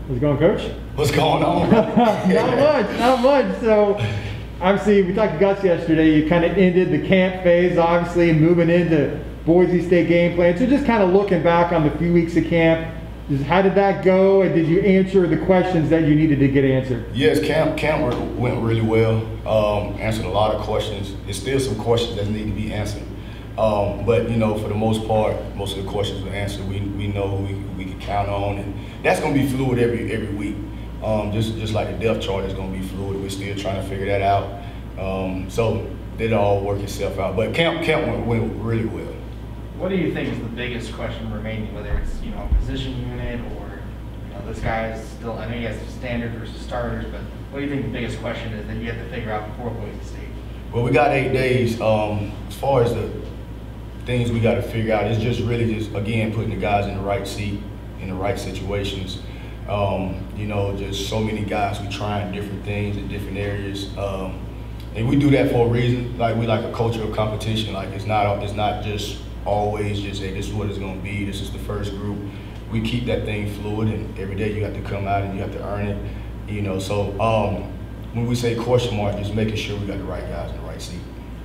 How's it going, Coach? What's going on? Not much. So, obviously, we talked to Gus yesterday. You kind of ended the camp phase, obviously, moving into Boise State game plan. So, just kind of looking back on the few weeks of camp, just how did that go, and did you answer the questions that you needed to get answered? Yes, camp went really well. Answered a lot of questions. There's still some questions that need to be answered. But you know, for the most part, most of the questions were answered. We know who we can count on, and that's going to be fluid every week. Just like the depth chart is going to be fluid. We're still trying to figure that out. So it'll all work itself out. But camp went really well. What do you think is the biggest question remaining? Whether it's position unit or this guy is still. I know you guys have standard versus starters, but what do you think the biggest question is that you have to figure out before Boise State? Well, we got 8 days. As far as the things we got to figure out, it's just again putting the guys in the right seat, in the right situations. Just so many guys we trying different things in different areas, and we do that for a reason. Like we like a culture of competition. Like it's not just always just hey, this is what it's going to be. This is the first group. We keep that thing fluid, and every day you have to come out and you have to earn it. So when we say question mark, just making sure we got the right guys in the right seat.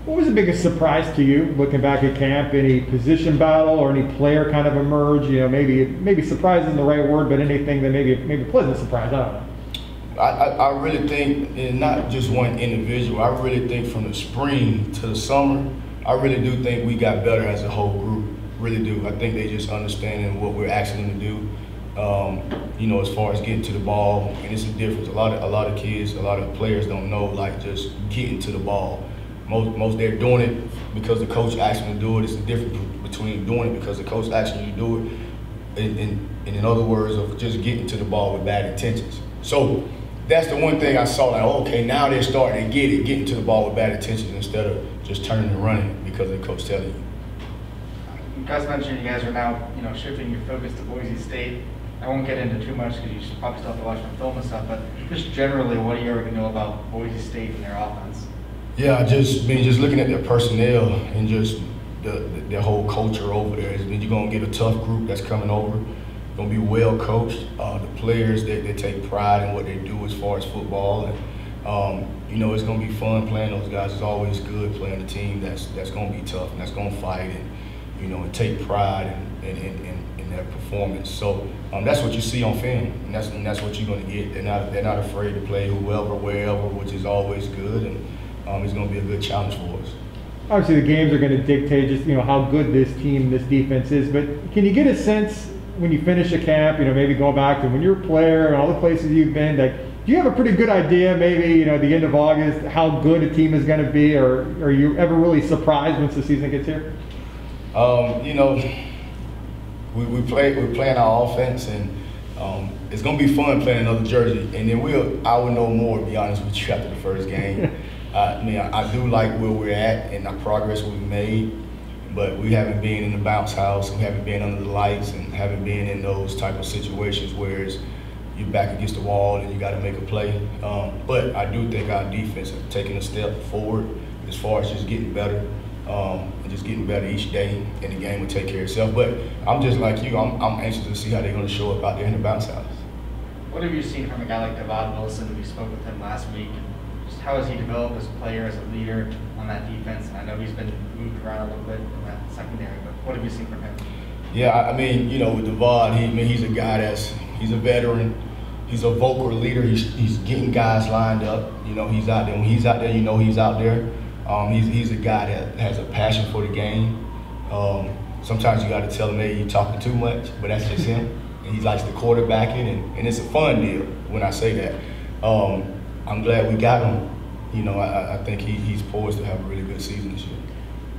What was the biggest surprise to you looking back at camp? Any position battle or any player kind of emerge? Maybe surprise isn't the right word, but anything that maybe pleasant surprise. I don't know. I really think, and not just one individual. I really think from the spring to the summer, I really do think we got better as a whole group. Really do. I think they just understanding what we're asking them to do. As far as getting to the ball, and it's a difference. A lot of kids, a lot of players don't know like just getting to the ball. Most they're doing it because the coach asked them to do it. It's the difference between doing it because the coach asked you to do it, and in other words, of just getting to the ball with bad intentions. So that's the one thing I saw. Like, okay, now they're starting to getting to the ball with bad intentions instead of just turning and running because the coach telling you. You guys mentioned you guys are now shifting your focus to Boise State. I won't get into too much because you probably still have to watch some film and stuff. But just generally, what do you already know about Boise State and their offense? Yeah, just looking at their personnel and just their whole culture over there. You're gonna get a tough group that's coming over. Gonna be well coached. The players they take pride in what they do as far as football, and it's gonna be fun playing those guys. It's always good playing a team that's gonna be tough and that's gonna fight and take pride in their performance. So that's what you see on film, and that's what you're gonna get. They're not afraid to play whoever, wherever, which is always good. And it's going to be a good challenge for us. Obviously, the games are going to dictate just how good this team, this defense is. But can you get a sense when you finish a camp, maybe going back to when you're a player and all the places you've been, do you have a pretty good idea, maybe the end of August, how good a team is going to be, or are you ever really surprised once the season gets here? We're playing our offense, and it's going to be fun playing another jersey. And then I will know more, to be honest with you, after the first game. I do like where we're at and the progress we've made, but we haven't been in the bounce house, we haven't been under the lights, and haven't been in those type of situations where you're back against the wall and you got to make a play. But I do think our defense has taken a step forward as far as just getting better and just getting better each day, and the game will take care of itself. But I'm just like you, I'm anxious to see how they're going to show up out there in the bounce house. What have you seen from a guy like Devaughn Wilson? We spoke with him last week. How has he developed as a player, as a leader on that defense? I know he's been moved around a little bit in that secondary, but what have you seen from him? Yeah, with Devaughn, he's a guy he's a veteran. He's a vocal leader. He's getting guys lined up. He's out there. When he's out there, he's out there. He's a guy that has a passion for the game. Sometimes you got to tell him, hey, you're talking too much, but that's just him. And he likes the quarterbacking, and it's a fun deal when I say that. I'm glad we got him. I think he's poised to have a really good season this year.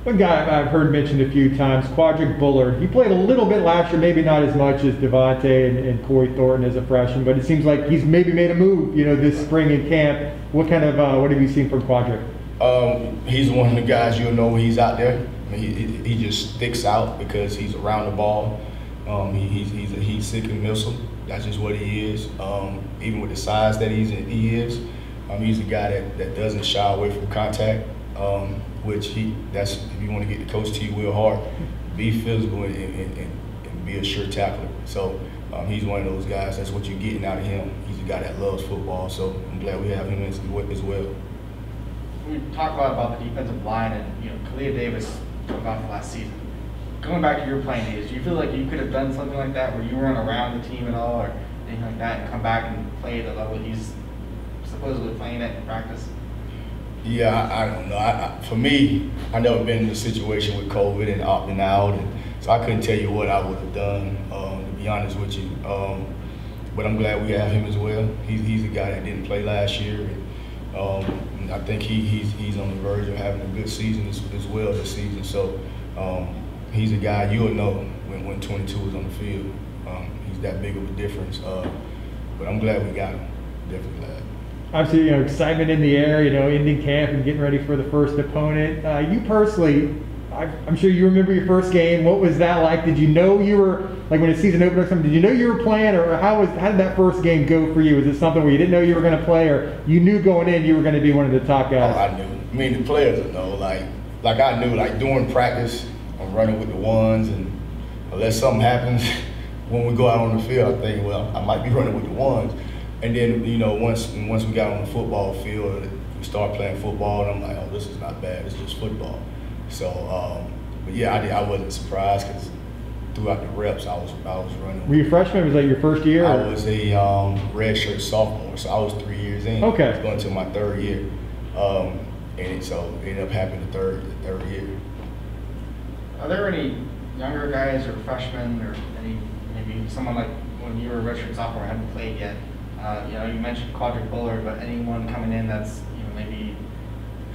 One guy I've heard mentioned a few times, Quadri Bullard. He played a little bit last year, maybe not as much as Devontae and Corey Thornton as a freshman, but it seems like he's maybe made a move, this spring in camp. What have you seen from Quadri? He's one of the guys you'll know when he's out there. He just sticks out because he's around the ball. He's a heat-seeking missile. That's just what he is. Even with the size that he is, he's a guy that doesn't shy away from contact. If you want to get the coach to you real hard, be physical and be a sure tackler. So he's one of those guys. That's what you're getting out of him. He's a guy that loves football. So I'm glad we have him as well. We talked a lot about the defensive line, and Khalia Davis took off last season. Going back to your playing days, do you feel like you could have done something like that where you weren't around the team at all or anything like that, and come back and play at the level he's supposedly playing at in practice? Yeah, I don't know. For me, I never been in a situation with COVID and opting out, and so I couldn't tell you what I would have done, to be honest with you. But I'm glad we have him as well. He's a guy that didn't play last year, and I think he's on the verge of having a good season as well this season. So he's a guy you'll know when 22 is on the field. He's that big of a difference. But I'm glad we got him. Definitely glad. Obviously, excitement in the air, ending camp and getting ready for the first opponent. You personally, I'm sure you remember your first game. What was that like? Did you know you were, like when the season opened or something, did you know you were playing, or how did that first game go for you? Was it something where you didn't know you were going to play, or you knew going in you were going to be one of the top guys? Oh, I knew. I mean, the players will know. Like I knew, during practice, I'm running with the ones, and unless something happens when we go out on the field, I think, well, I might be running with the ones. And then, once we got on the football field, we started playing football, and I'm like, oh, this is not bad. It's just football. So, but yeah, I wasn't surprised because throughout the reps, I was running. Were you a freshman? Was that your first year? I was a redshirt sophomore, so I was 3 years in. Okay. I was going to my third year, and so it ended up happening the third year. Are there any younger guys or freshmen or maybe someone like when you were a redshirt sophomore hadn't played yet? You mentioned Quadri Bullard, but anyone coming in that's maybe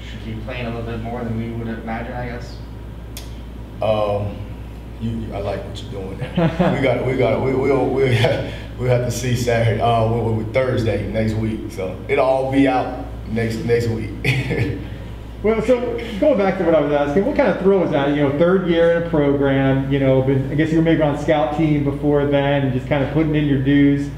should be playing a little bit more than we would imagine, I guess. I like what you're doing. We'll have to see Saturday. With Thursday next week, so it'll all be out next week. Well, so going back to what I was asking, what kind of thrill was that? Third year in a program. I guess you were maybe on scout team before then, and just kind of putting in your dues.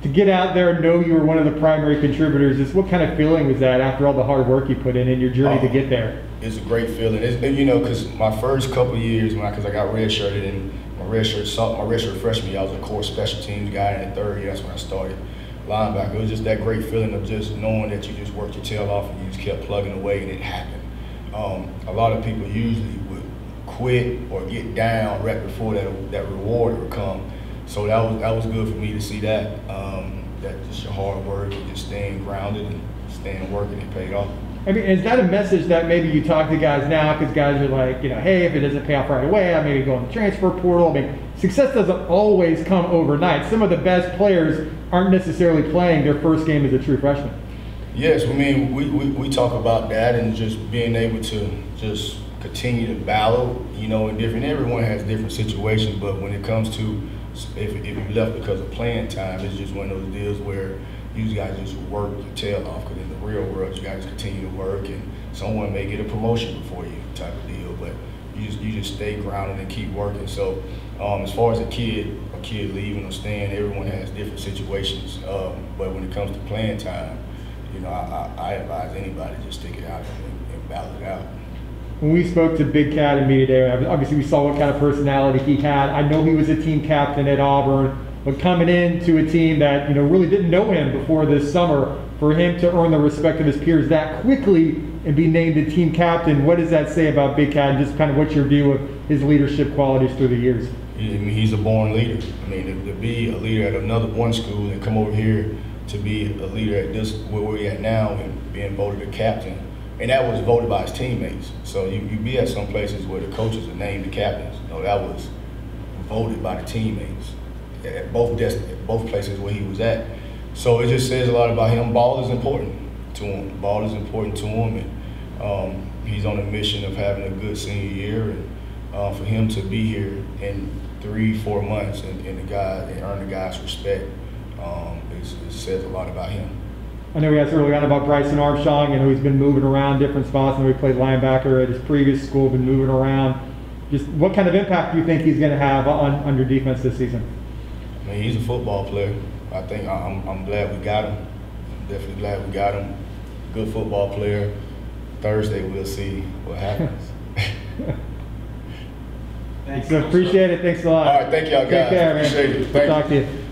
To get out there and know you were one of the primary contributors, just what kind of feeling was that after all the hard work you put in your journey to get there? It's a great feeling. Because my first couple of years, because I got redshirted, and my redshirt freshman year, I was a core special teams guy, and in third year, that's when I started linebacker. It was just that great feeling of just knowing that you just worked your tail off and you just kept plugging away, and it happened. A lot of people usually would quit or get down right before that reward would come. So that was good for me to see that just your hard work and just staying grounded and staying working, it paid off. I mean, is that a message that maybe you talk to guys now, because guys are like, hey, if it doesn't pay off right away, I maybe go in the transfer portal. I mean, success doesn't always come overnight. Some of the best players aren't necessarily playing their first game as a true freshman. Yes, I mean, we talk about that and just being able to just continue to battle, and everyone has different situations, but when it comes to if you left because of playing time, it's just one of those deals where you guys just work your tail off, because in the real world, you guys continue to work, and someone may get a promotion before you type of deal, but you just stay grounded and keep working. So as far as a kid leaving or staying, everyone has different situations, but when it comes to playing time, I advise anybody to just stick it out and battle it out. When we spoke to Big Cat in media day, obviously we saw what kind of personality he had. I know he was a team captain at Auburn, but coming into a team that really didn't know him before this summer, for him to earn the respect of his peers that quickly and be named a team captain, what does that say about Big Cat and just kind of what's your view of his leadership qualities through the years? He's a born leader. I mean, to be a leader at another one school and come over here to be a leader at this where we're at now and being voted a captain. And that was voted by his teammates. So you be at some places where the coaches are named the captains. No, that was voted by the teammates at both places where he was at. So it just says a lot about him. Ball is important to him. Ball is important to him, and he's on a mission of having a good senior year. And for him to be here in 3-4 months and earn the guy's respect, it says a lot about him. I know we asked earlier on about Bryson Armstrong. He's been moving around different spots. We played linebacker at his previous school, been moving around. Just what kind of impact do you think he's going to have on your defense this season? I mean, he's a football player. I think I'm glad we got him. I'm definitely glad we got him. Good football player. Thursday we'll see what happens. So appreciate it. Thanks a lot. All right, thank y'all guys. Take care, man. Appreciate it. Good Thank talk you. to you.